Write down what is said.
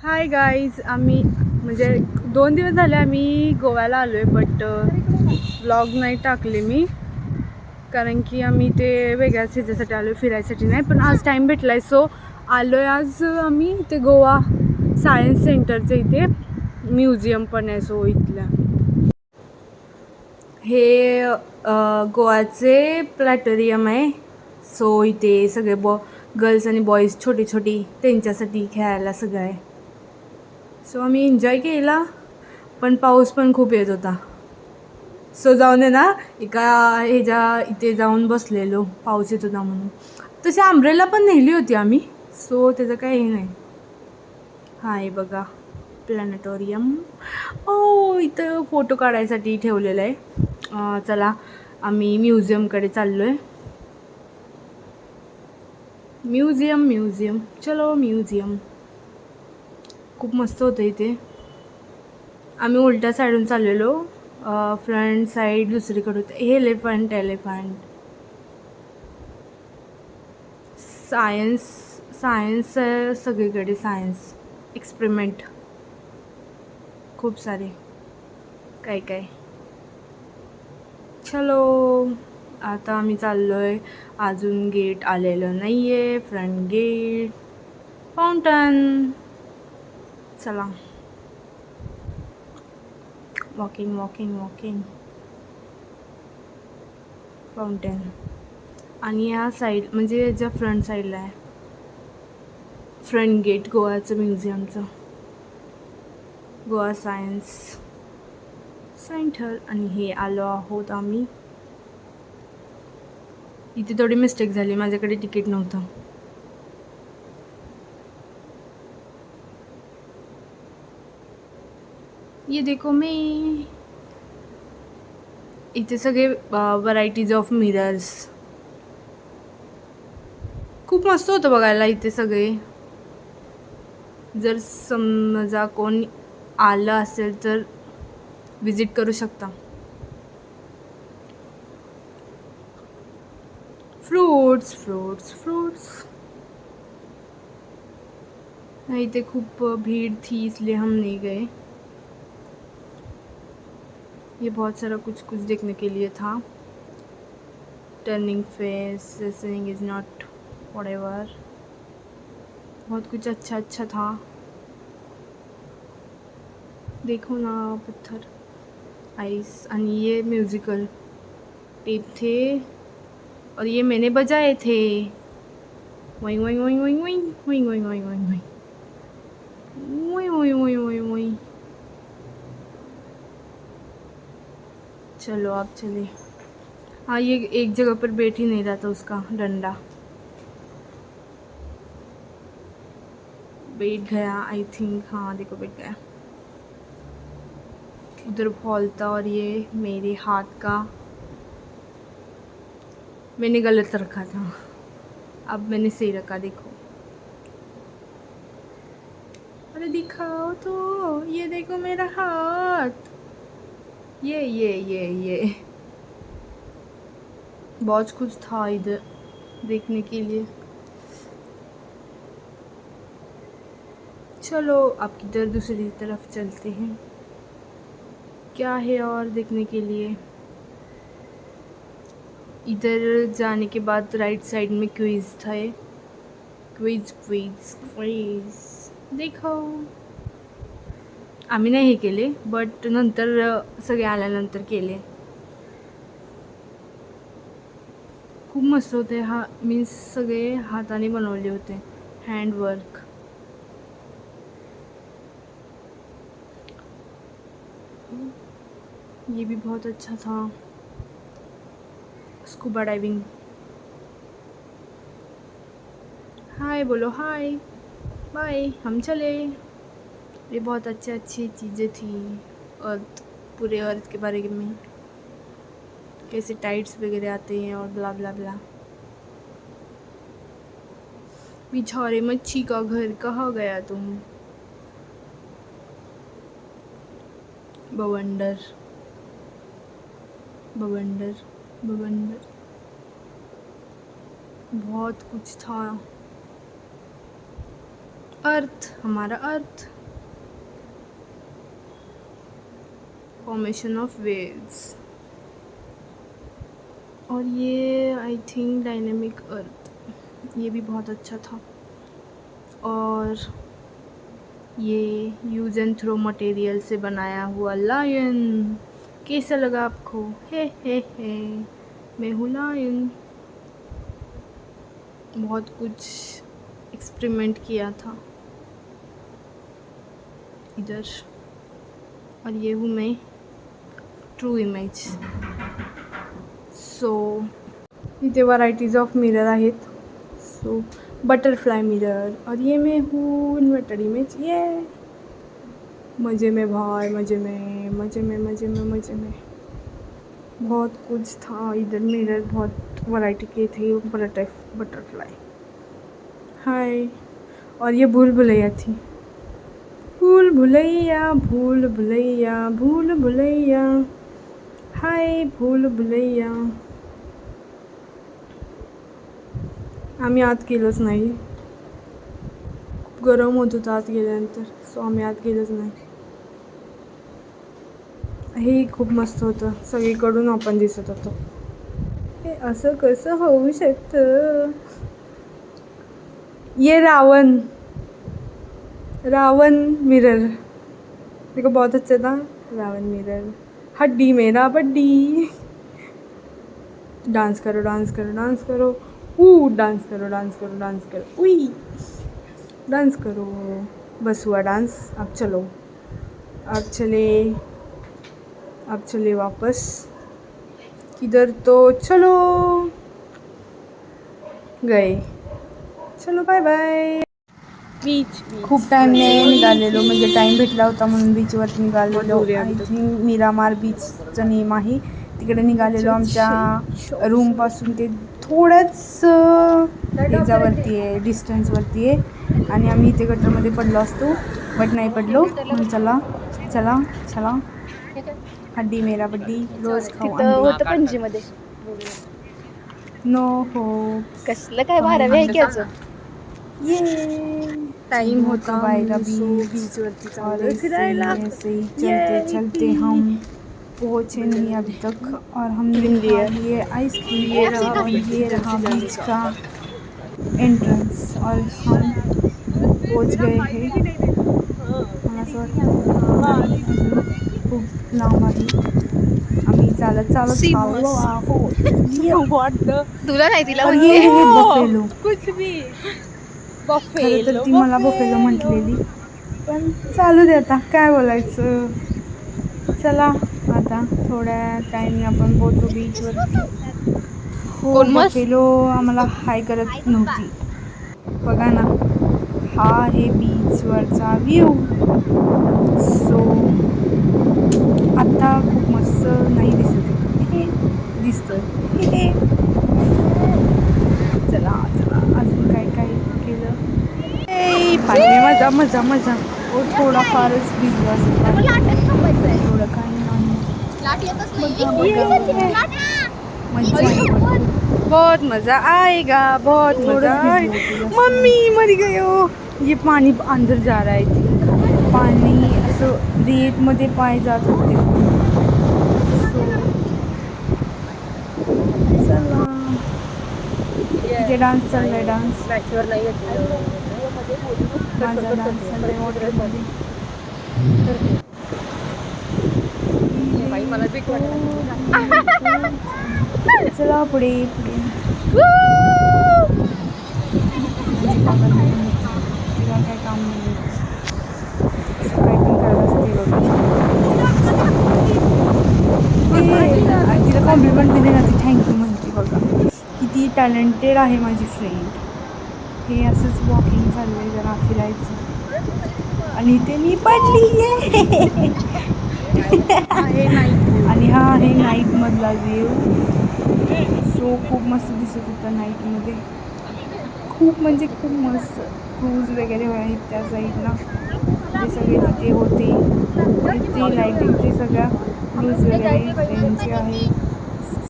Hi guys, आम्ही म्हणजे 2 दिवस झाले आम्ही गोव्याला आलो आहे. बट व्लॉग नाही टाकले मी, कारण की आम्ही ते वेगळ्याच ह्याच्यासाठी आलो आहे, फिरायसाठी नाही. पण आज टाईम भेटला आहे, सो आलो आहे. आज आम्ही ते गोवा सायन्स सेंटरच्या इथे म्युझियम पण आहे. सो इथल्या हे गोवाचे प्लॅटोरियम आहे. सो इथे सगळे गर्ल्स आणि बॉईज छोटी छोटी त्यांच्यासाठी खेळायला सगळं आहे. सो आम्ही एन्जॉय केला, पण पाऊस पण खूप येत होता. सो जाऊन आहे ना, एका ह्याच्या इथे जाऊन बसलेलो, पाऊस येत होता म्हणून. तशी आंब्रेला पण नेली होती आम्ही, सो त्याचं काही हे नाही. हां, हे बघा प्लॅनेटोरियम. ओ, इथं फोटो काढायसाठी ठेवलेलं आहे. चला आम्ही म्युझियमकडे चाललो आहे. म्युझियम चलो म्युझियम. खूप मस्त होतं इथे. आम्ही उलट्या साईडून चाललेलो, फ्रंट साईड दुसरीकडे होतं. हे एलिफंट सायन्स सगळीकडे सायन्स एक्सपेरिमेंट खूप सारे काय. चलो आता आम्ही चाललो आहे. अजून गेट आलेलं नाही आहे, फ्रंट गेट. फाउंटन. चला वॉकिंग फाउंटेन. आणि या साईड म्हणजे याच्या फ्रंट साईडला आहे फ्रंट गेट गोवाचं म्युझियमचं, गोवा सायन्स सेंटर. आणि हे आलो आहोत आम्ही. इथे थोडी मिस्टेक झाली, माझ्याकडे तिकीट नव्हतं. ये देखो मी. इथे सगळे व्हरायटीज ऑफ मिरर्स. खूप मस्त होतं बघायला इथे सगळे. जर समजा कोण आलं असेल तर विजिट करू शकता. फ्रूट्स. इथे खूप भीड़ थी, इसलिए हम नहीं गए. ये बहुत सारा कुछ देखने के लिए था. Turning face, listening is not whatever. बहुत कुछ अच्छा था. देखो ना, पत्थर, आइस. आणि ये म्यूजिकल टेप थे और ये मैंने बजाए थे. वही वही वही वही वही वही वही वही वही वही वही वही वही वही. चलो आप चले. हाँ, ये एक जगह पर बैठ ही नहीं रहा था, उसका डंडा बैठ गया आई थिंक. हाँ देखो, बैठ गया. उधर फॉल था और ये मेरे हाथ का मैंने गलत रखा था, अब मैंने सही रखा. देखो, अरे दिखाओ तो, ये देखो मेरा हाथ. ये बहुत कुछ था इधर देखने के लिए. चलो अब किधर दूसरी तरफ चलते हैं. क्या है और देखने के लिए. इधर जाने के बाद राइट साइड में क्विज था. क्विज देखो. आम्ही नाही हे केले, बट नंतर सगळे आल्यानंतर केले. खूप मस्त होते. मी सगळे हाताने बनवले होते, हँडवर्क. ये भी बहुत अच्छा था. Scuba diving. हाय बोलो, हाय बाय, हम चले. ये बहुत अच्छी चीज़ें थी पूरे अर्थ के बारे में, कैसे टाइड्स वगैरह आते हैं और ब्ला ब्ला ब्ला. बिछौरे मच्छी का घर, कहाँ गया तुम. बवंडर. बहुत कुछ था. अर्थ, हमारा अर्थ, फॉर्मेशन ऑफ वेव्स। और ये आई थिंक डायनेमिक अर्थ, ये भी बहुत अच्छा था। और ये यूज एंड थ्रो मटेरियल से बनाया हुआ लायन, कैसा लगा आपको? हे मैं हूँ लायन। बहुत कुछ एक्सपेरिमेंट किया था इधर। और ये हूँ मैं, ट्रू इमेज। सो इथे व्हरायटीज ऑफ मिरर आहेत। सो बटरफ्लाई मिरर, और ये मैं हूँ इन्वर्टेड इमेज। ये मज़े में भाई, मज़े में मज़े में मज़े में मज़े में। बहुत कुछ था इधर, मिरर बहुत वैरायटी के थे। बटरफ्लाई, हाय। और ये भूल भुलैया थी, भूल भुलैया भूल भुलैया भूल भुलैया, हाय भूल भुलैया। आम्ही आत गेलोच नाही, गरम होत होतं आत गेल्यानंतर, सो आम्ही आत गेलोच नाही। हे खूप मस्त होतं, सगळीकडून आपण दिसत होतो। हे असं कसं होऊ शकतं? ये रावण मिरर, देखो बहुत अच्छा था। रावण मिरर, हड्डी मेरा बड्डी। डांस करो डांस करो डांस करो, डांस करो डांस करो डांस करो, उई डांस करो। बस हुआ डांस, अब चलो, अब चले वापस। किधर? तो चलो गए, चलो बाय बाय। बीच खूप टाईमने निघालेलो, म्हणजे टाईम भेटला होता म्हणून बीचवरती निघालेलो। आय थिंक मिरामार बीचचं नेम आहे, तिकडे निघालेलो। आमच्या रूमपासून ते थोडंच ह्याच्यावरती आहे, डिस्टन्सवरती आहे। आणि आम्ही इथे गटरमध्ये पडलो असतो, बट नाही पडलो। चला चला चला, हड्डी मेरा बड्डी, रोज खाऊ अंडी। पणजीमध्ये नो हो, कसलं काय 12वी आहे की अजून? ये टाइम होता बायला बीचवरती चाललोय फिरायला। चलते चलते हम पहुँचे नहीं अभी तक, और हमने खा लिए आइसक्रीम। ये रहा बीच का एंट्रेंस, और हम पहुँच गए हैं। मला असं वाटतं खूप लांब आहे, आम्ही चालत चाललो आहोत। तुला नाही तिला और ये है बफेलो, खरं तर ती मला बफेलो म्हटलेली, पण चालू दे आता, काय बोलायचं। चला आता थोड्या टाईमने आपण पोहोचू बीचवरती। हो, बफेलो आम्हाला हाय करत नव्हती। बघा ना, हा आहे बीचवरचा व्ह्यू। सो आता खूप मस्त नाही दिसतोय। चला चला, अजून काय काय केलं? पाणी मजा मजा मजा। ओ थोडाफारच भिजला असेल, एवढं काही नाही। बहुत मजा आएगा, बहुत मजा आएगा। मम्मी मर गयो। ये पानी अंदर जा रहा है, पाणी असं रेत मध्ये पाय जात होते। चला, इथे डान्स चाललाय, डान्स माझा डान्स चाललाय वॉटरमध्ये। चला पुढे पुढे। तिला काय काम नाही, काय पण करत असते बघा। तिला कॉम्प्लिमेंट दिली ना, ती थँक्यू म्हणते बघा, किती टॅलेंटेड आहे माझी फ्रेंड। हे असंच वॉकिंग चाललंय, जरा फिरायचं, आणि ते मी पडली आहे। आणि हा आहे नाईटमधला व्ह्यू। सो खूप मस्त दिसत होतं नाईटमध्ये, खूप म्हणजे खूप मस्त। क्रूज वगैरे आहेत त्या साईडला, ते सगळे तिथे होते, ते लाईटिंग, ते सगळ्या क्रूज वगैरे त्यांचे आहेत।